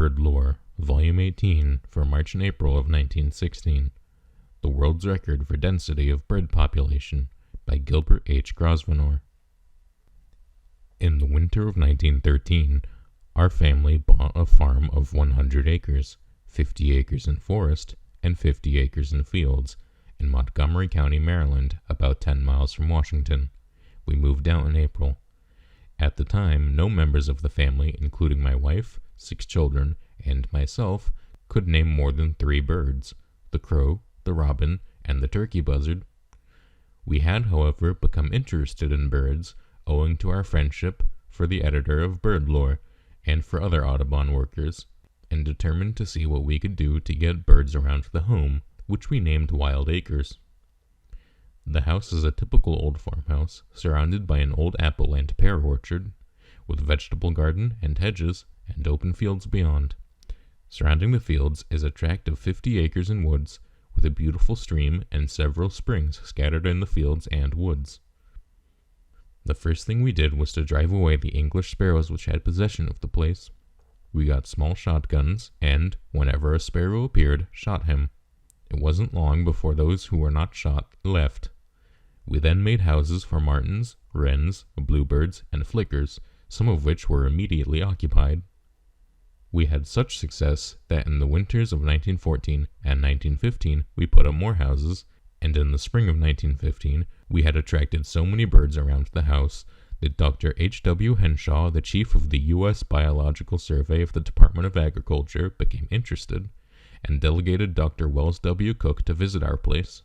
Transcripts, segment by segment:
Bird Lore, Volume 18, for March and April of 1916. The World's Record for Density of Bird Population, by Gilbert H. Grosvenor. In the winter of 1913, our family bought a farm of 100 acres, 50 acres in forest, and 50 acres in fields, in Montgomery County, Maryland, about 10 miles from Washington. We moved out in April. At the time, no members of the family, including my wife, 6 children, and myself, could name more than 3 birds: the crow, the robin, and the turkey buzzard. We had, however, become interested in birds, owing to our friendship for the editor of Bird Lore, and for other Audubon workers, and determined to see what we could do to get birds around the home, which we named Wild Acres. The house is a typical old farmhouse, surrounded by an old apple and pear orchard, with vegetable garden and hedges, and open fields beyond. Surrounding the fields is a tract of 50 acres in woods, with a beautiful stream and several springs scattered in the fields and woods. The first thing we did was to drive away the English sparrows which had possession of the place. We got small shotguns, and, whenever a sparrow appeared, shot him. It wasn't long before those who were not shot left. We then made houses for martins, wrens, bluebirds, and flickers, some of which were immediately occupied. We had such success that in the winters of 1914 and 1915 we put up more houses, and in the spring of 1915 we had attracted so many birds around the house that Dr. H.W. Henshaw, the chief of the U.S. Biological Survey of the Department of Agriculture, became interested, and delegated Dr. Wells W. Cook to visit our place.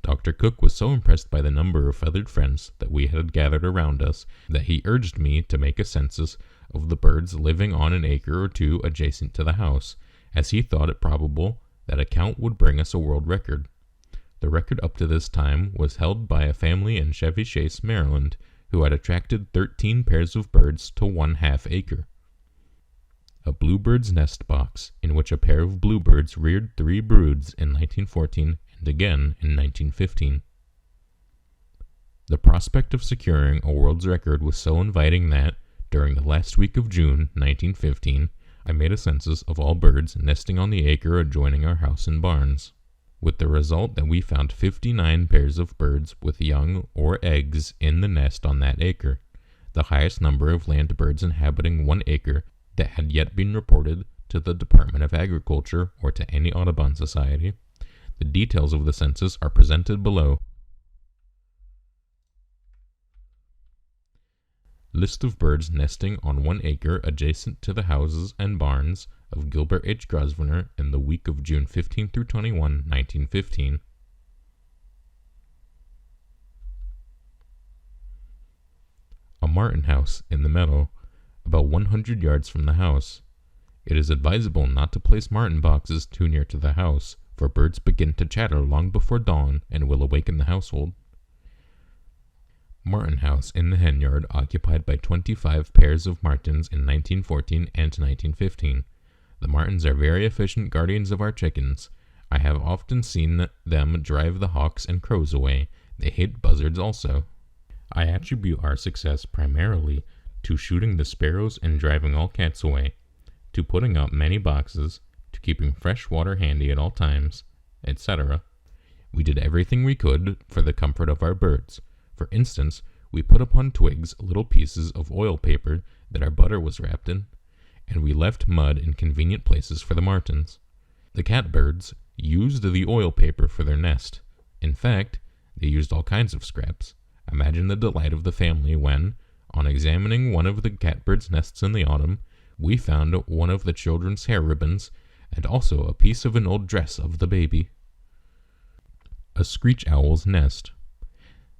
Dr. Cook was so impressed by the number of feathered friends that we had gathered around us that he urged me to make a census of the birds living on an acre or two adjacent to the house, as he thought it probable that a count would bring us a world record. The record up to this time was held by a family in Chevy Chase, Maryland, who had attracted 13 pairs of birds to 1/2 acre. A bluebird's nest box, in which a pair of bluebirds reared 3 broods in 1914 and again in 1915. The prospect of securing a world's record was so inviting that, during the last week of June 1915, I made a census of all birds nesting on the acre adjoining our house and barns, with the result that we found 59 pairs of birds with young or eggs in the nest on that acre, the highest number of land birds inhabiting 1 acre that had yet been reported to the Department of Agriculture or to any Audubon Society. The details of the census are presented below. List of birds nesting on 1 acre adjacent to the houses and barns of Gilbert H. Grosvenor in the week of June 15 through 21, 1915. A martin house in the meadow, about 100 yards from the house. It is advisable not to place martin boxes too near to the house, for birds begin to chatter long before dawn and will awaken the household. Martin house in the hen yard occupied by 25 pairs of martins in 1914 and 1915. The martins are very efficient guardians of our chickens. I have often seen them drive the hawks and crows away. They hate buzzards also. I attribute our success primarily to shooting the sparrows and driving all cats away, to putting up many boxes, to keeping fresh water handy at all times, etc. We did everything we could for the comfort of our birds. For instance, we put upon twigs little pieces of oil paper that our butter was wrapped in, and we left mud in convenient places for the martins. The catbirds used the oil paper for their nest. In fact, they used all kinds of scraps. Imagine the delight of the family when, on examining one of the catbirds' nests in the autumn, we found one of the children's hair ribbons, and also a piece of an old dress of the baby. A screech owl's nest.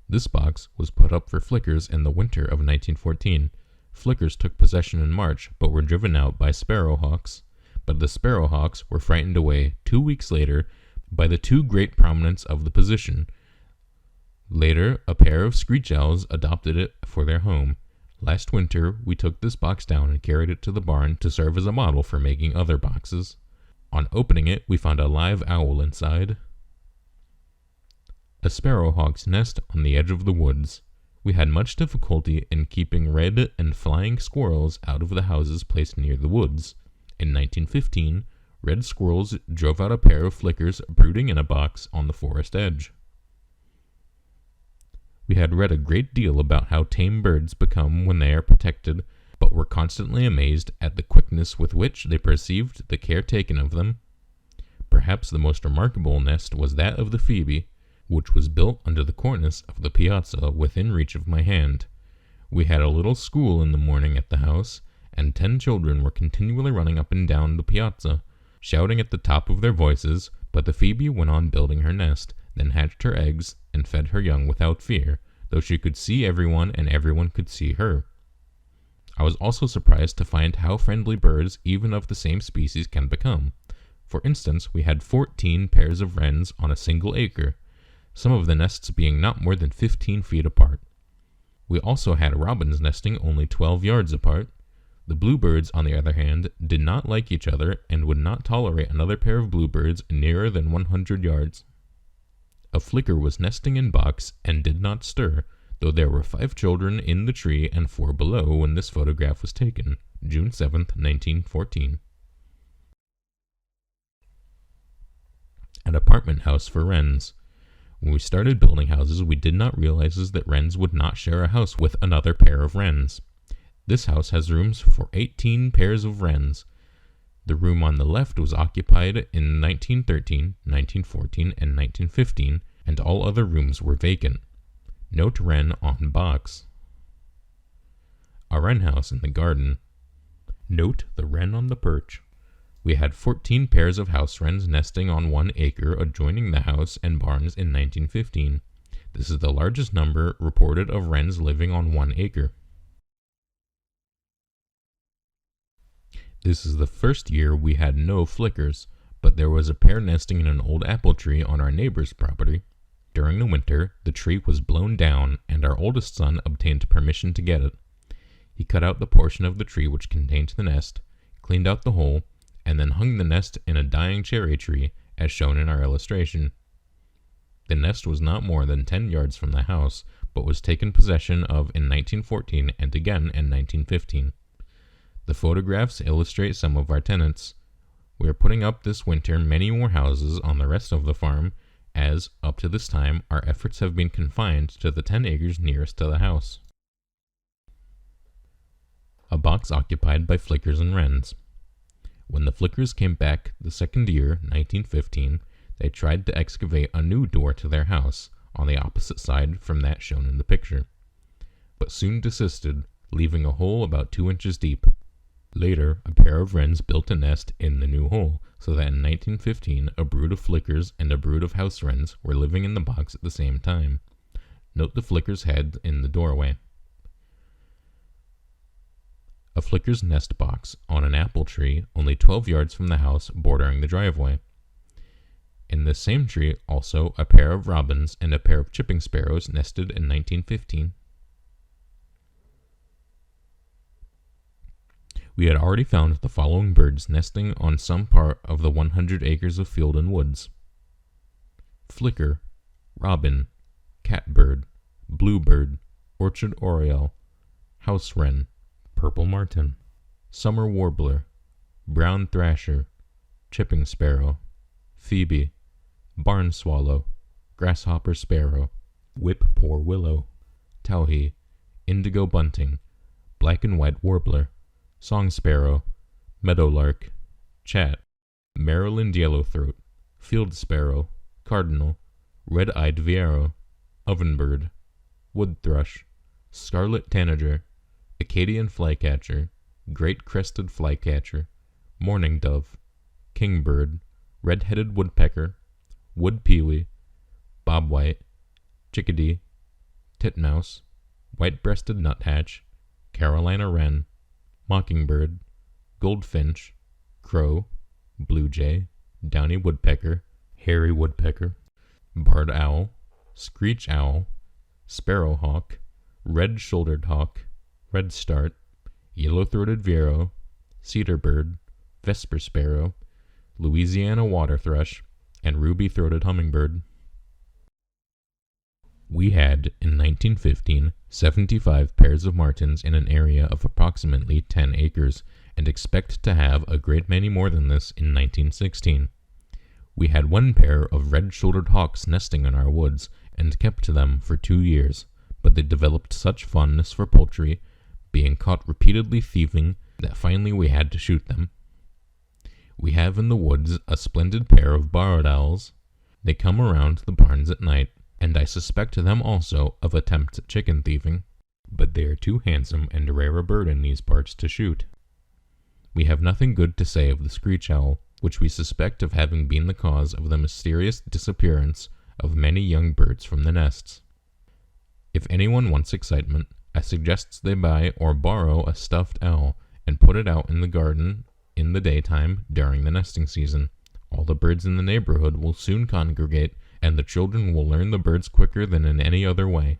This box was put up for flickers in the winter of 1914. Flickers took possession in March, but were driven out by sparrowhawks. But the sparrowhawks were frightened away 2 weeks later by the 2 great prominents of the position. Later, a pair of screech owls adopted it for their home. Last winter, we took this box down and carried it to the barn to serve as a model for making other boxes. On opening it, we found a live owl inside. A sparrowhawk's nest on the edge of the woods. We had much difficulty in keeping red and flying squirrels out of the houses placed near the woods. In 1915, red squirrels drove out a pair of flickers brooding in a box on the forest edge. We had read a great deal about how tame birds become when they are protected, but were constantly amazed at the quickness with which they perceived the care taken of them. Perhaps the most remarkable nest was that of the phoebe, which was built under the cornice of the piazza within reach of my hand. We had a little school in the morning at the house, and 10 children were continually running up and down the piazza, shouting at the top of their voices, but the phoebe went on building her nest, then hatched her eggs, and fed her young without fear, though she could see everyone and everyone could see her. I was also surprised to find how friendly birds even of the same species can become. For instance, we had 14 pairs of wrens on a single acre, some of the nests being not more than 15 feet apart. We also had robins nesting only 12 yards apart. The bluebirds, on the other hand, did not like each other and would not tolerate another pair of bluebirds nearer than 100 yards. A flicker was nesting in box and did not stir, though there were 5 children in the tree and 4 below when this photograph was taken, June 7th, 1914. An apartment house for wrens. When we started building houses, we did not realize that wrens would not share a house with another pair of wrens. This house has rooms for 18 pairs of wrens. The room on the left was occupied in 1913, 1914, and 1915, and all other rooms were vacant. Note wren on box. A wren house in the garden. Note the wren on the perch. We had 14 pairs of house wrens nesting on 1 acre adjoining the house and barns in 1915. This is the largest number reported of wrens living on 1 acre. This is the first year we had no flickers, but there was a pair nesting in an old apple tree on our neighbor's property. During the winter, the tree was blown down, and our oldest son obtained permission to get it. He cut out the portion of the tree which contained the nest, cleaned out the hole, and then hung the nest in a dying cherry tree, as shown in our illustration. The nest was not more than 10 yards from the house, but was taken possession of in 1914 and again in 1915. The photographs illustrate some of our tenants. We are putting up this winter many more houses on the rest of the farm, as, up to this time, our efforts have been confined to the 10 acres nearest to the house. A box occupied by flickers and wrens. When the flickers came back the second year, 1915, they tried to excavate a new door to their house, on the opposite side from that shown in the picture, but soon desisted, leaving a hole about 2 inches deep. Later, a pair of wrens built a nest in the new hole, so that in 1915 a brood of flickers and a brood of house wrens were living in the box at the same time. Note the flicker's head in the doorway. A flicker's nest box on an apple tree only 12 yards from the house bordering the driveway. In this same tree also a pair of robins and a pair of chipping sparrows nested in 1915. We had already found the following birds nesting on some part of the 100 acres of field and woods: flicker, robin, catbird, bluebird, orchard oriole, house wren, purple martin, summer warbler, brown thrasher, chipping sparrow, phoebe, barn swallow, grasshopper sparrow, whip-poor willow, towhee, indigo bunting, black and white warbler, song sparrow, meadowlark, chat, Maryland yellowthroat, field sparrow, cardinal, red-eyed viero, ovenbird, wood thrush, scarlet tanager, Acadian flycatcher, great crested flycatcher, mourning dove, kingbird, red-headed woodpecker, wood pewee, bobwhite, chickadee, titmouse, white-breasted nuthatch, Carolina wren, mockingbird, goldfinch, crow, blue jay, downy woodpecker, hairy woodpecker, barred owl, screech owl, sparrowhawk, red-shouldered hawk, redstart, yellow-throated viero, cedar bird, vesper sparrow, Louisiana water thrush, and ruby-throated hummingbird. We had, in 1915, 75 pairs of martins in an area of approximately 10 acres, and expect to have a great many more than this in 1916. We had one pair of red-shouldered hawks nesting in our woods, and kept them for 2 years, but they developed such fondness for poultry, being caught repeatedly thieving, that finally we had to shoot them. We have in the woods a splendid pair of barred owls. They come around the barns at night, and I suspect them also of attempts at chicken thieving, but they are too handsome and rare a bird in these parts to shoot. We have nothing good to say of the screech owl, which we suspect of having been the cause of the mysterious disappearance of many young birds from the nests. If anyone wants excitement, I suggest they buy or borrow a stuffed owl and put it out in the garden in the daytime during the nesting season. All the birds in the neighborhood will soon congregate, and the children will learn the birds quicker than in any other way.